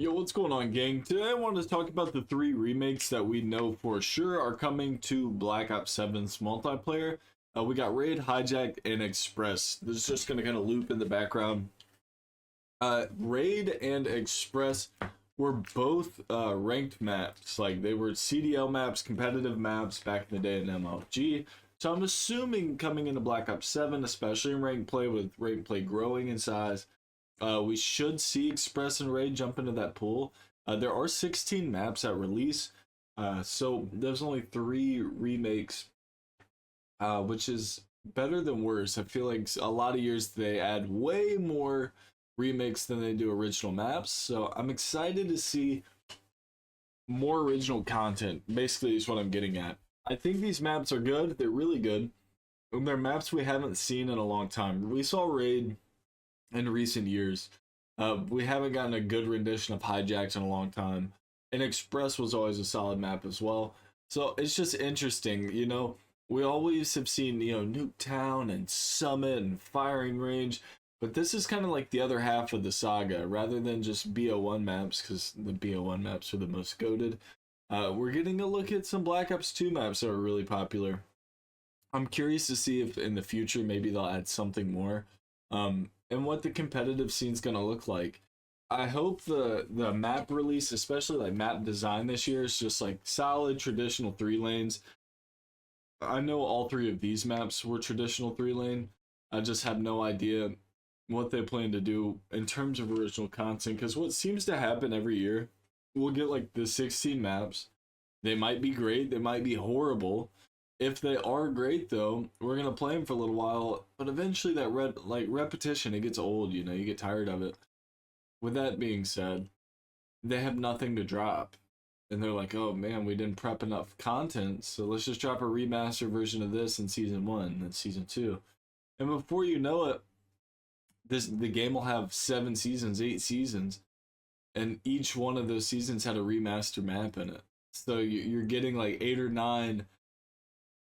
Yo, what's going on, gang? Today I wanted to talk about the 3 remakes that we know for sure are coming to Black Ops 7's multiplayer. We got Raid, Hijacked, and Express. This is just going to kind of loop in the background. Raid and Express were both ranked maps. Like, they were CDL maps, competitive maps back in the day in MLG. So I'm assuming coming into Black Ops 7, especially in ranked play, with ranked play growing in size, we should see Express and Raid jump into that pool. There are 16 maps at release, so there's only 3 remakes, which is better than worse. I feel like a lot of years they add way more remakes than they do original maps, so I'm excited to see more original content, basically is what I'm getting at. I think these maps are good, they're really good, and they're maps we haven't seen in a long time. We saw Raid in recent years. We haven't gotten a good rendition of Hijacked in a long time, and Express was always a solid map as well. So it's just interesting, you know, we always have seen, you know, Nuketown and Summit and Firing Range, but this is kind of like the other half of the saga, rather than just BO1 maps, because the BO1 maps are the most goated. We're getting a look at some Black Ops 2 maps that are really popular. I'm curious to see if in the future maybe they'll add something more. And what the competitive scene's gonna look like. I hope the map release, especially like map design this year, is just like solid traditional 3 lanes. I know all 3 of these maps were traditional 3 lane. I just have no idea what they plan to do in terms of original content, because what seems to happen every year, we'll get like the 16 maps. They might be great, they might be horrible. If they are great, though, we're gonna play them for a little while, but eventually that repetition, it gets old, you know, you get tired of it. With that being said, they have nothing to drop, and they're like, oh man, we didn't prep enough content, so let's just drop a remastered version of this in season 1 and season 2, and before you know it, the game will have 7 seasons, 8 seasons, and each one of those seasons had a remaster map in it. So you're getting like 8 or 9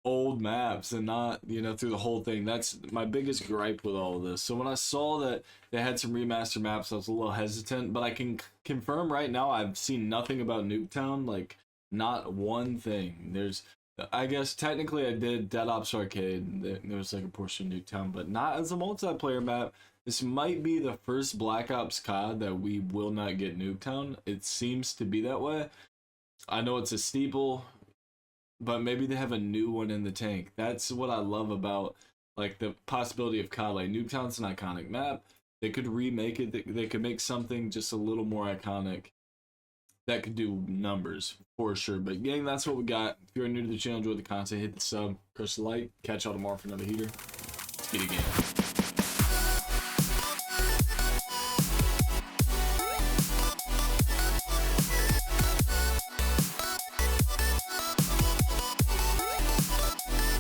old maps, and not, you know, through the whole thing. That's my biggest gripe with all of this. So when I saw that they had some remastered maps, I was a little hesitant, but I can confirm right now I've seen nothing about Nuketown, like not one thing. There's, I guess technically I did Dead Ops Arcade, there was like a portion of Nuketown, but not as a multiplayer map. This might be the first Black Ops COD that we will not get Nuketown. It seems to be that way. I know it's a steeple, but maybe they have a new one in the tank. That's what I love about like the possibility of COD. Like, Nuketown's an iconic map. They could remake it. They could make something just a little more iconic that could do numbers for sure. But gang, that's what we got. If you're new to the channel, enjoy the content, hit the sub, press the like. Catch y'all tomorrow for another heater. Let's get it, gang.